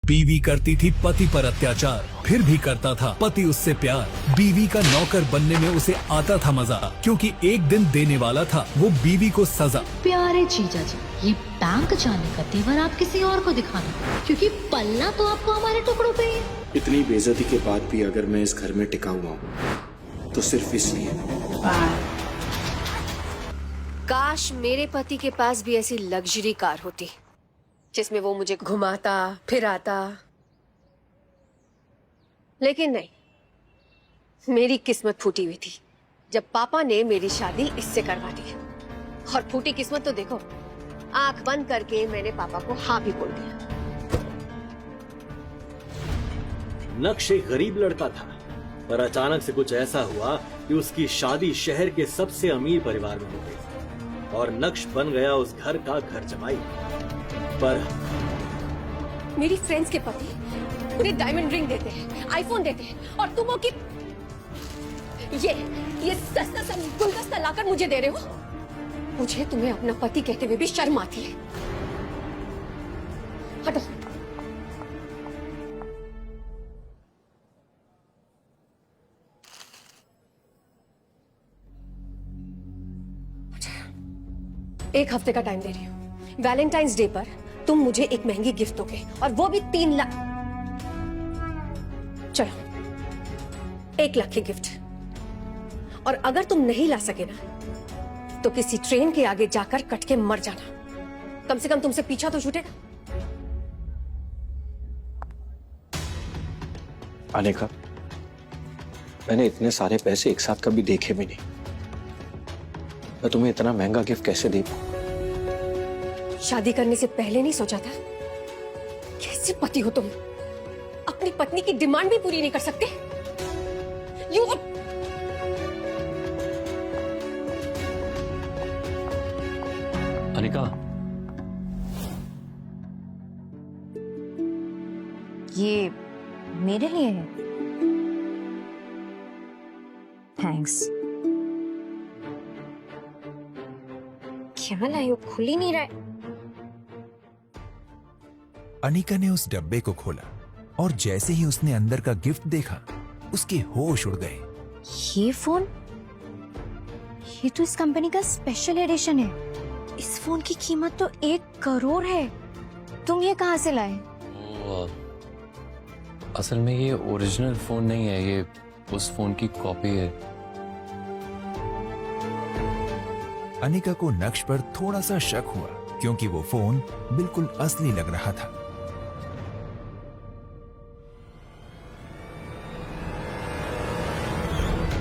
बीवी करती थी पति पर अत्याचार, फिर भी करता था पति उससे प्यार। बीवी का नौकर बनने में उसे आता था मजा, क्योंकि एक दिन देने वाला था वो बीवी को सजा। प्यारे जीजा जी, ये बैंक जाने का तेवर आप किसी और को दिखाना, क्योंकि पलना तो आपको हमारे टुकड़ों पे ही है। इतनी बेइज्जती के बाद भी अगर मैं इस घर में टिका हुआ हूँ तो सिर्फ इसलिए। काश मेरे पति के पास भी ऐसी लग्जरी कार होती जिसमें वो मुझे घुमाता फिराता, लेकिन नहीं, मेरी किस्मत फूटी हुई थी जब पापा ने मेरी शादी इससे करवा दी। और फूटी किस्मत तो देखो, आंख बंद करके मैंने पापा को हाँ भी बोल दिया। नक्श एक गरीब लड़का था, पर अचानक से कुछ ऐसा हुआ कि उसकी शादी शहर के सबसे अमीर परिवार में हो गई और नक्श बन गया उस घर का घर जमाई। पर मेरी फ्रेंड्स के पति उन्हें डायमंड रिंग देते हैं, आईफोन देते हैं, और तुम हो कि ये सस्ता सा गुलदस्ता लाकर मुझे दे रहे हो। मुझे तुम्हें अपना पति कहते हुए भी शर्म आती है। हटो। एक हफ्ते का टाइम दे रही हूँ। वैलेंटाइंस डे पर तुम मुझे एक महंगी गिफ्ट दोगे, और वो भी 3 लाख। चलो, 1 लाख की गिफ्ट। और अगर तुम नहीं ला सके ना, तो किसी ट्रेन के आगे जाकर कट के मर जाना। कम से कम तुमसे पीछा तो छूटेगा। अनिका, मैंने इतने सारे पैसे एक साथ कभी देखे भी नहीं। मैं तुम्हें इतना महंगा गिफ्ट कैसे दे पाऊं? शादी करने से पहले नहीं सोचा था? कैसे पति हो तुम? अपनी पत्नी की डिमांड भी पूरी नहीं कर सकते? यू अनिका, ये मेरे लिए है। थैंक्स। क्या लाई हो? खुल ही नहीं रहा है। अनिका ने उस डब्बे को खोला और जैसे ही उसने अंदर का गिफ्ट देखा, उसके होश उड़ गए। ये फोन, ये तो इस कंपनी का स्पेशल एडिशन है। इस फोन की कीमत तो 1 करोड़ है। तुम ये कहाँ से लाए? असल में ये ओरिजिनल फोन नहीं है, ये उस फोन की कॉपी है। अनिका को नक्श पर थोड़ा सा शक हुआ, क्योंकि वो फोन बिल्कुल असली लग रहा था।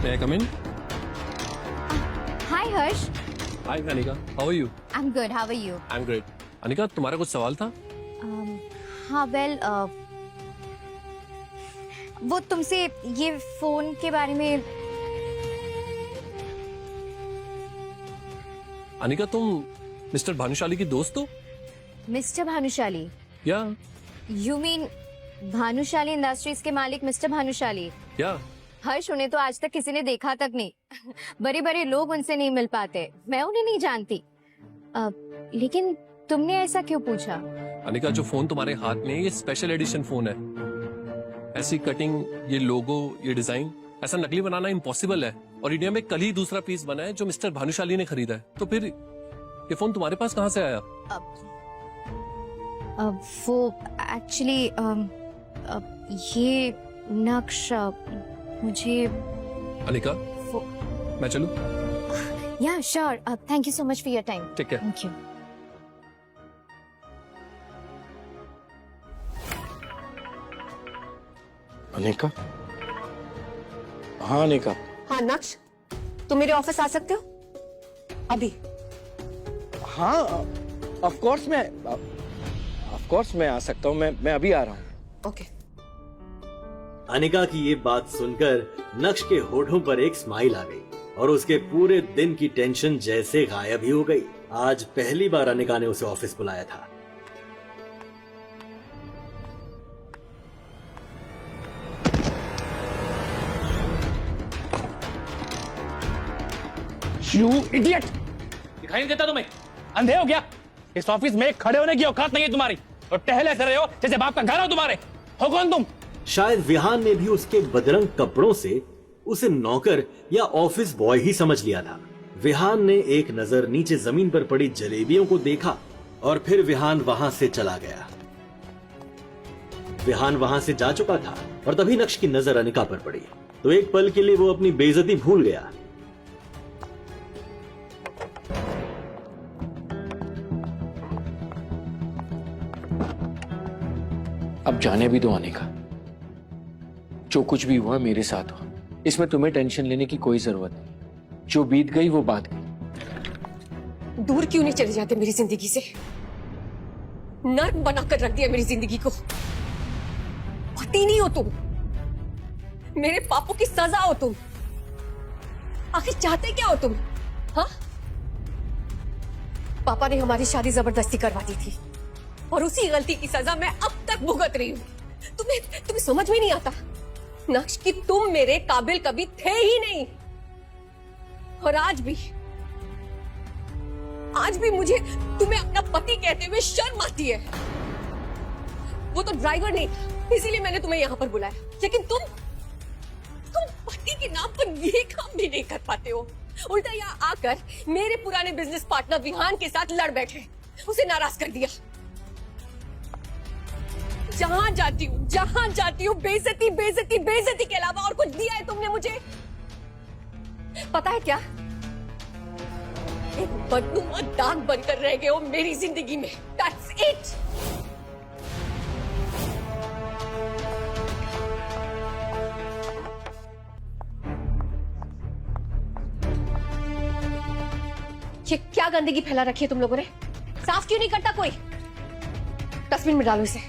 May I come in? Hi Harsh. Hi Anika, how are you? I am good, how are you? I'm great. Anika, तुम्हारा कुछ सवाल था? हाँ वेल, वो तुमसे ये फोन के बारे में। अनिका, तुम मिस्टर भानुशाली की दोस्त हो? मिस्टर भानुशाली? या यू मीन भानुशाली इंडस्ट्रीज के मालिक मिस्टर भानुशाली? या हर्ष, उन्हें तो आज तक किसी ने देखा तक नहीं। बड़े बड़े लोग उनसे नहीं मिल पाते, मैं उन्हें नहीं जानती। लेकिन तुमने ऐसा क्यों पूछा? अनिका, जो फोन तुम्हारे हाथ में है, ये स्पेशल एडिशन फोन है। ऐसी कटिंग, ये लोगो, ये डिजाइन, ऐसा नकली बनाना इम्पॉसिबल है। और इंडिया में कल ही दूसरा पीस बना है जो मिस्टर भानुशाली ने खरीदा है। तो फिर ये फोन तुम्हारे पास कहाँ से आया? वो एक्चुअली ये नक्श मुझे। अनिका, मैं चलूं? Yeah sure, thank you so much for your time. ठीक है। Thank you. अनिका? हाँ अनिका। हाँ नक्श, तुम मेरे ऑफिस आ सकते हो अभी? हाँ ऑफ कोर्स मैं आ सकता हूँ। मैं अभी आ रहा हूँ। ओके। अनिका की ये बात सुनकर नक्श के होठों पर एक स्माइल आ गई और उसके पूरे दिन की टेंशन जैसे गायब ही हो गई। आज पहली बार अनिका ने उसे ऑफिस बुलाया था। You idiot! दिखाई नहीं देता तुम्हें? अंधे हो क्या? इस ऑफिस में खड़े होने की औकात नहीं है तुम्हारी। और टहल ऐसे रहे हो जैसे बाप का घर हो तुम्हारे। हो कौन तुम? शायद विहान ने भी उसके बदरंग कपड़ों से उसे नौकर या ऑफिस बॉय ही समझ लिया था। विहान ने एक नजर नीचे जमीन पर पड़ी जलेबियों को देखा और फिर विहान वहां से चला गया। विहान वहां से जा चुका था और तभी नक्श की नजर अनिका पर पड़ी तो एक पल के लिए वो अपनी बेइज्जती भूल गया। अब जाने भी दो अनिका, जो कुछ भी हुआ मेरे साथ हुआ, इसमें तुम्हें टेंशन लेने की कोई जरूरत नहीं। जो बीत गई वो बात गई। दूर क्यों नहीं चले जाते मेरी जिंदगी से? नर्क बनाकर रख दिया मेरी जिंदगी को। पति नहीं हो तुम, मेरे पापों की सजा हो तुम। आखिर चाहते क्या हो तुम? हाँ, पापा ने हमारी शादी जबरदस्ती करवा दी थी और उसी गलती की सजा मैं अब तक भुगत रही हूं। तुम्हें समझ में नहीं आता नक्श कि तुम मेरे काबिल कभी थे ही नहीं। और आज भी मुझे तुम्हें अपना पति कहते हुए शर्म आती है। वो तो ड्राइवर नहीं था, इसीलिए मैंने तुम्हें यहां पर बुलाया। लेकिन तुम पति के नाम पर ये काम भी नहीं कर पाते हो। उल्टा यहाँ आकर मेरे पुराने बिजनेस पार्टनर विहान के साथ लड़ बैठे, उसे नाराज कर दिया। जहां जाती हूँ बेइज्जती के अलावा और कुछ दिया है तुमने मुझे? पता है क्या, एक बदनुमा दाग बनकर रह गए हो मेरी जिंदगी में। That's it. ये क्या गंदगी फैला रखी है तुम लोगों ने? साफ क्यों नहीं करता कोई? डस्टबिन में डालो इसे।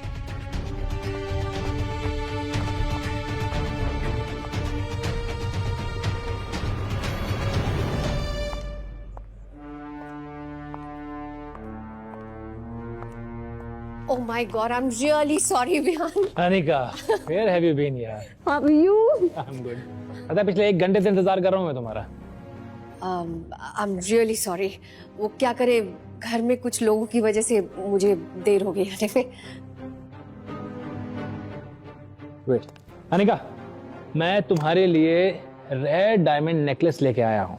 Oh my God, I'm really sorry, Vihan. Anika, where have you been यार? How are you? I'm good. पता है पिछले 1 घंटे से इंतजार कर रहा हूँ मैं तुम्हारा। I'm really sorry. वो क्या करे, घर में कुछ लोगों की वजह से मुझे देर हो गई आने में। Wait, अनिका, मैं तुम्हारे लिए रेड डायमंड नेकलेस लेके आया हूँ।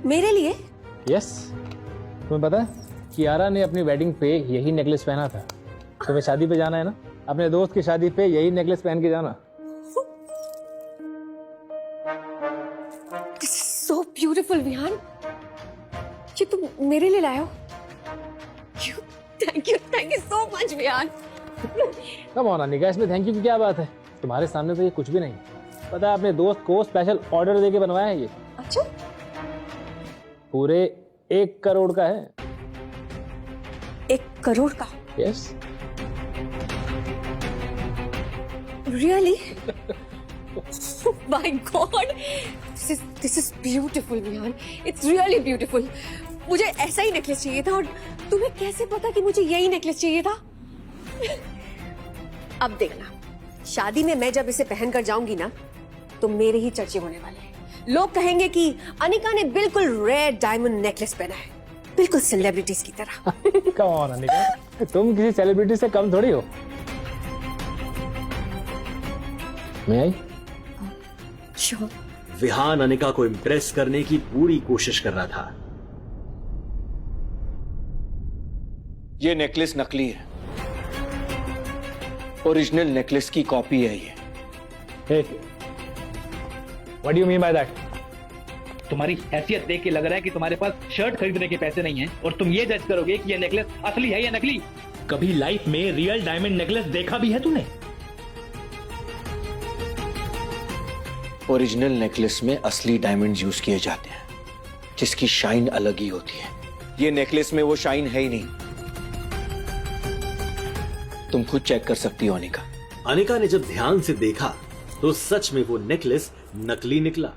मेरे लिए? यस, तुम्हें पता है कियारा ने अपनी वेडिंग पे यही नेकलेस पहना था। तुम्हें शादी पे जाना है ना, अपने दोस्त की शादी पे यही नेकलेस पहन के जाना। This is so beautiful, Vihaan. ये तुम मेरे लिए लाए हो? Thank you so much, Vihaan. Come on Anika, इसमें थैंक यू की क्या बात है? तुम्हारे सामने तो ये कुछ भी नहीं। पता है अपने दोस्त को स्पेशल ऑर्डर देके बनवाया है ये। अच्छा? पूरे 1 करोड़ का है। 1 करोड़ का? Yes. Really? My God, this is beautiful, Vihaan. It's really beautiful. मुझे ऐसा ही नेकलेस चाहिए था। और तुम्हें कैसे पता कि मुझे यही नेकलेस चाहिए था? अब देखना, शादी में मैं जब इसे पहनकर जाऊंगी ना, तो मेरे ही चर्चे होने वाले हैं। लोग कहेंगे कि अनिका ने बिल्कुल रेड डायमंड नेकलेस पहना है, बिल्कुल सेलिब्रिटीज की तरह। कम ऑन अनिका, तुम किसी सेलिब्रिटी से कम थोड़ी हो। मैं आई? Sure. विहान अनिका को इम्प्रेस करने की पूरी कोशिश कर रहा था। ये नेकलेस नकली है, ओरिजिनल नेकलेस की कॉपी है ये। Hey, what do you mean by that? तुम्हारी हैसियत देख के लग रहा है कि तुम्हारे पास शर्ट खरीदने के पैसे नहीं हैं और तुम ये जज करोगे कि ये नेकलेस असली है या नकली। कभी लाइफ में रियल डायमंड नेकलेस देखा भी है तूने? ओरिजिनल नेकलेस में असली डायमंड यूज किए जाते हैं, जिसकी शाइन अलग ही होती है। ये नेकलेस में वो शाइन है ही नहीं। तुम खुद चेक कर सकती हो अनिका। अनिका ने जब ध्यान से देखा तो सच में वो नेकलेस नकली निकला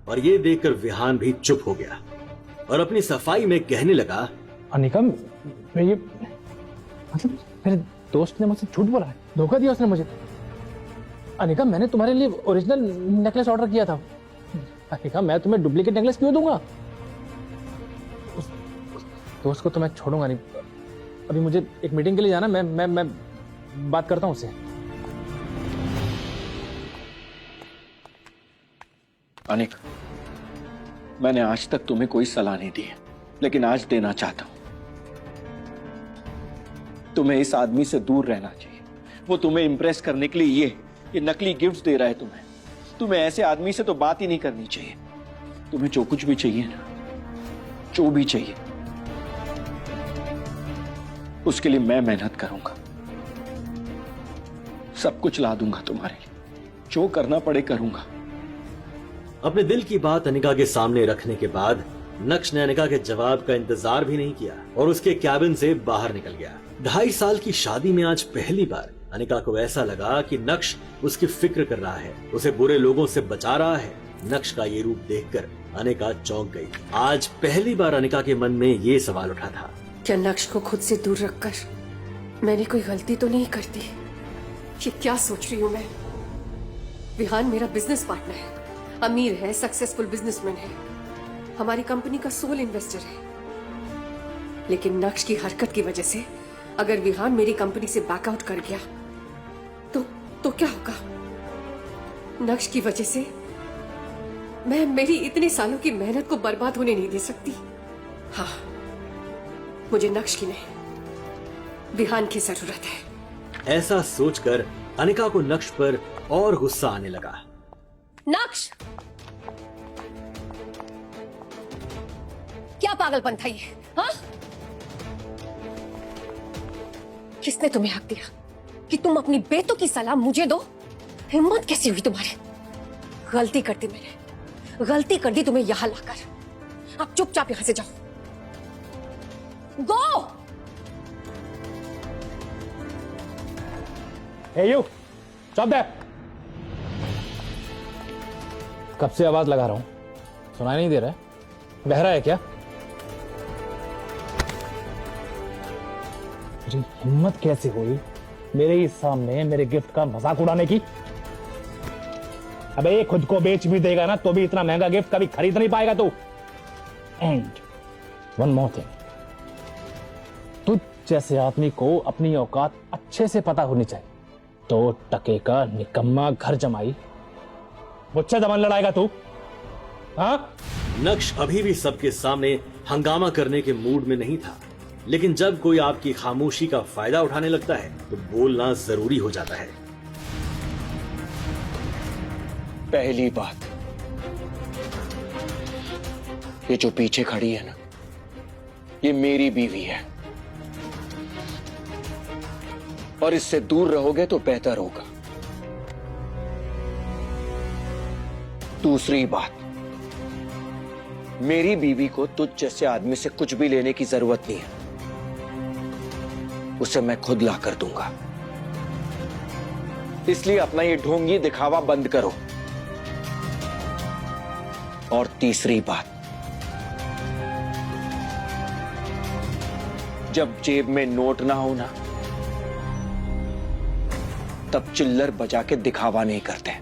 और ये देखकर विहान भी चुप हो गया और अपनी सफाई में कहने लगा, अनिका, मैं ये मतलब मेरे दोस्त ने मुझसे झूठ बोला है, धोखा दिया उसने मुझे। अनिका, मैंने तुम्हारे लिए ओरिजिनल नेकलेस ऑर्डर किया था। अनिका, मैं तुम्हें डुप्लीकेट नेकलेस क्यों दूंगा? दोस्त को तो मैं छोड़ूंगा नहीं। अभी मुझे एक मीटिंग के लिए जाना, मैं बात करता हूँ उससे। अनिक, मैंने आज तक तुम्हें कोई सलाह नहीं दी है, लेकिन आज देना चाहता हूं। तुम्हें इस आदमी से दूर रहना चाहिए। वो तुम्हें इंप्रेस करने के लिए ये नकली गिफ्ट्स दे रहा है तुम्हें ऐसे आदमी से तो बात ही नहीं करनी चाहिए। तुम्हें जो कुछ भी चाहिए ना, जो भी चाहिए, उसके लिए मैं मेहनत करूंगा, सब कुछ ला दूंगा तुम्हारे लिए, जो करना पड़े करूंगा। अपने दिल की बात अनिका के सामने रखने के बाद नक्श ने अनिका के जवाब का इंतजार भी नहीं किया और उसके कैबिन से बाहर निकल गया। 2.5 साल की शादी में आज पहली बार अनिका को ऐसा लगा कि नक्श उसकी फिक्र कर रहा है, उसे बुरे लोगों से बचा रहा है। नक्श का ये रूप देखकर अनिका चौंक गई। आज पहली बार अनिका के मन में ये सवाल उठा था, क्या नक्श को खुद से दूर रखकर मैंने कोई गलती तो नहीं करती? ये क्या सोच रही हूँ मैं? विहान मेरा बिजनेस पार्टनर है, अमीर है, सक्सेसफुल बिजनेसमैन है, हमारी कंपनी का सोल इन्वेस्टर है। लेकिन नक्श की हरकत की वजह से अगर विहान मेरी कंपनी से बैकआउट कर गया तो क्या होगा? नक्श की वजह से मैं मेरी इतने सालों की मेहनत को बर्बाद होने नहीं दे सकती। हाँ, मुझे नक्श की नहीं, विहान की जरूरत है। ऐसा सोचकर अनिका को नक्श पर और गुस्सा आने लगा। नक्श, क्या पागलपन था ये? हाँ? किसने तुम्हें हक दिया कि तुम अपनी बेटों की सलाह मुझे दो? हिम्मत कैसी हुई तुम्हारे? गलती कर दी मैंने, गलती कर दी तुम्हें यहां लाकर। अब चुपचाप यहां से जाओ। गो! Hey you, stop there! कब से आवाज लगा रहा हूं, सुनाई नहीं दे रहा है? बहरा है क्या? मुझे हिम्मत कैसे हुई मेरे ही सामने मेरे गिफ्ट का मजाक उड़ाने की? अबे खुद को बेच भी देगा ना तो भी इतना महंगा गिफ्ट कभी खरीद नहीं पाएगा तू। एंड वन मोर थिंग, तुझ जैसे आदमी को अपनी औकात अच्छे से पता होनी चाहिए। तो टके का निकम्मा घर जमाई, मुझसे दमन लड़ाएगा तू? हाँ? नक्श अभी भी सबके सामने हंगामा करने के मूड में नहीं था, लेकिन जब कोई आपकी खामोशी का फायदा उठाने लगता है तो बोलना जरूरी हो जाता है। पहली बात, ये जो पीछे खड़ी है ना, ये मेरी बीवी है और इससे दूर रहोगे तो बेहतर होगा। दूसरी बात, मेरी बीवी को तुझ जैसे आदमी से कुछ भी लेने की जरूरत नहीं है, उसे मैं खुद ला कर दूंगा। इसलिए अपना ये ढोंगी दिखावा बंद करो। और तीसरी बात, जब जेब में नोट ना हो ना, तब चिल्लर बजा के दिखावा नहीं करते।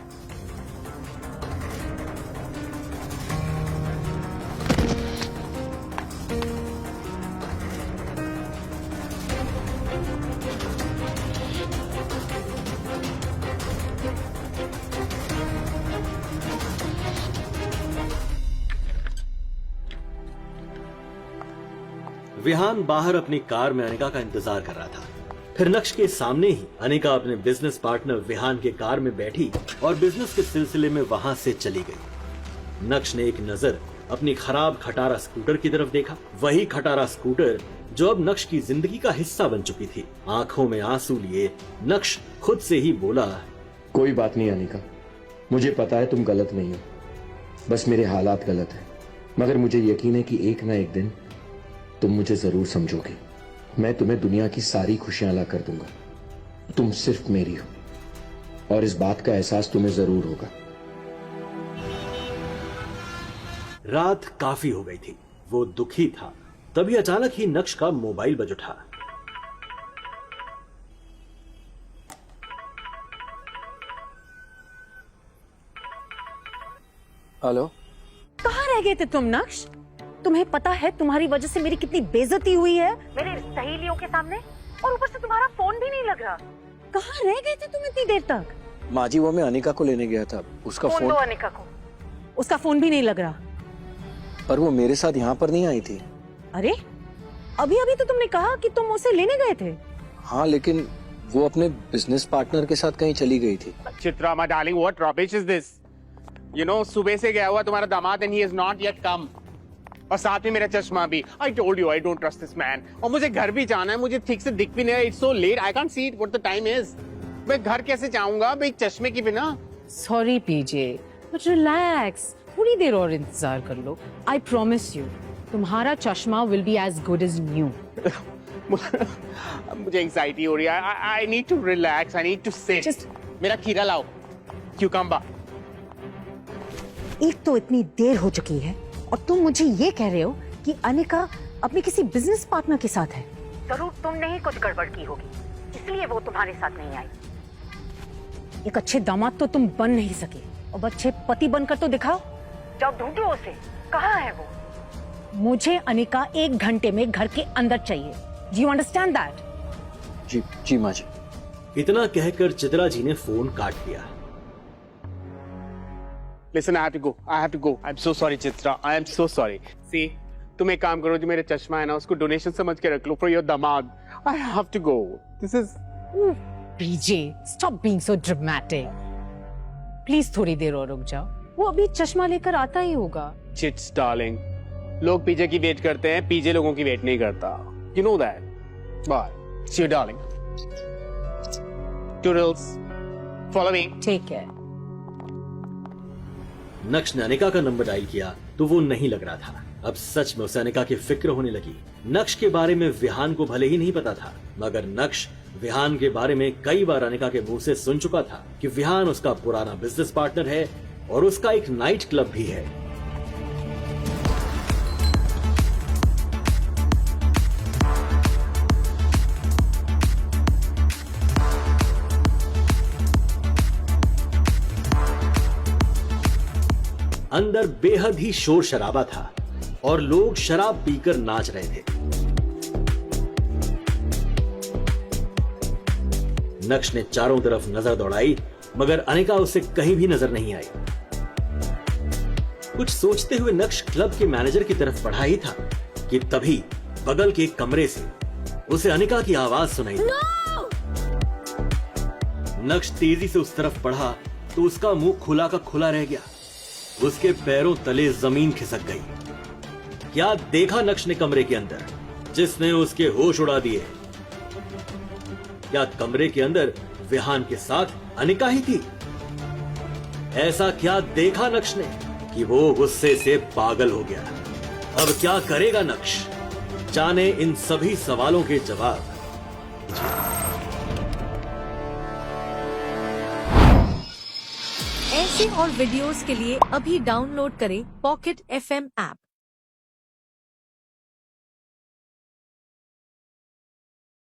विहान बाहर अपनी कार में अनिका का इंतजार कर रहा था। फिर नक्श के सामने ही अनिका अपने बिजनेस पार्टनर विहान के कार में बैठी और बिजनेस के सिलसिले में वहां से चली गई। नक्श ने एक नजर अपनी खराब खटारा स्कूटर की तरफ देखा, वही खटारा स्कूटर जो अब नक्श की जिंदगी का हिस्सा बन चुकी थी। आंखों में आंसू लिए नक्श खुद से ही बोला, कोई बात नहीं अनिका, मुझे पता है तुम गलत नहीं हो, बस मेरे हालात गलत है, मगर मुझे यकीन है कि एक ना एक दिन तुम मुझे जरूर समझोगे। मैं तुम्हें दुनिया की सारी खुशियां ला कर दूंगा, तुम सिर्फ मेरी हो और इस बात का एहसास तुम्हें जरूर होगा। रात काफी हो गई थी, वो दुखी था। तभी अचानक ही नक्श का मोबाइल बज उठा। हेलो, कहाँ रह गए थे तुम नक्श? तुम्हें पता है तुम्हारी वजह से मेरी कितनी बेइज्जती हुई है मेरे सहेलियों के सामने, और ऊपर से तुम्हारा फोन भी नहीं लग रहा। कहाँ रह गए थे तुम इतनी देर तक? माँ जी वो मैं अनिका को लेने गया था, उसका फोन। अनिका को, उसका फोन भी नहीं लग रहा। पर वो मेरे साथ यहाँ पर नहीं आई थी। अरे अभी अभी तो तुमने कहा कि तुम उसे लेने गए थे। हाँ लेकिन वो अपने बिजनेस पार्टनर के साथ कहीं चली गई थी। Chitra my darling, what rubbish is this? You know सुबह से गया हुआ तुम्हारा दामाद and he is not yet कम, और साथ में मेरा चश्मा भी। I told you I don't trust this man. और मुझे घर भी जाना है, मुझे ठीक से दिख भी नहीं रहा। It's so let, I can't see it what the time is. मैं घर कैसे जाऊंगा भाई चश्मे के बिना? सॉरी पीजे, बट रिलैक्स, थोड़ी देर और इंतजार कर लो। आई प्रॉमिस यू तुम्हारा चश्मा will be as good as new. मुझे एंजाइटी हो रही है। I need to relax, I need to sit. मेरा खीरा लाओ, क्यूकम्बर। एक तो इतनी देर हो चुकी है और तुम मुझे ये कह रहे हो कि अनिका अपने किसी बिजनेस पार्टनर के साथ है। जरूर तुमने ही कुछ गड़बड़ की होगी, इसलिए वो तुम्हारे साथ नहीं आई। एक अच्छे दामाद तो तुम बन नहीं सके, अब अच्छे पति बनकर तो दिखाओ। जाओ ढूंढो उसे, कहाँ है वो? मुझे अनिका 1 घंटे में घर के अंदर चाहिए। Do you understand that? जी माँ जी। इतना कहकर चित्रा जी ने फोन काट दिया। Listen, I have to go. I have to go. I'm so sorry, Chitra. I am so sorry. See, तुम एक काम करो, जो मेरा चश्मा है ना उसको डोनेशन समझ के रख लो for your दामाद। I have to go. This is. PJ, stop being so dramatic. Please थोड़ी देर और रुक जाओ, वो अभी चश्मा लेकर आता ही होगा। Chits, darling. लोग पीजे की वेट करते हैं, पीजे लोगों की वेट नहीं करता। You know that. Bye. See you, darling. Toodles. Follow me. Take care. नक्श ने अनिका का नंबर डायल किया तो वो नहीं लग रहा था। अब सच में उसे अनिका की फिक्र होने लगी। नक्श के बारे में विहान को भले ही नहीं पता था, मगर नक्श विहान के बारे में कई बार अनिका के मुंह से सुन चुका था कि विहान उसका पुराना बिजनेस पार्टनर है और उसका एक नाइट क्लब भी है। अंदर बेहद ही शोर शराबा था और लोग शराब पीकर नाच रहे थे। नक्श ने चारों तरफ नजर दौड़ाई मगर अनिका उसे कहीं भी नजर नहीं आई। कुछ सोचते हुए नक्श क्लब के मैनेजर की तरफ बढ़ा ही था कि तभी बगल के कमरे से उसे अनिका की आवाज सुनाई। नक्श तेजी से उस तरफ बढ़ा तो उसका मुंह खुला का खुला रह गया। उसके पैरों तले जमीन खिसक गई। क्या देखा नक्श ने कमरे के अंदर जिसने उसके होश उड़ा दिए? क्या कमरे के अंदर विहान के साथ अनिका ही थी? ऐसा क्या देखा नक्श ने कि वो गुस्से से पागल हो गया? अब क्या करेगा नक्श? जाने इन सभी सवालों के जवाब। ऐसे और वीडियोस के लिए अभी डाउनलोड करें पॉकेट FM ऐप।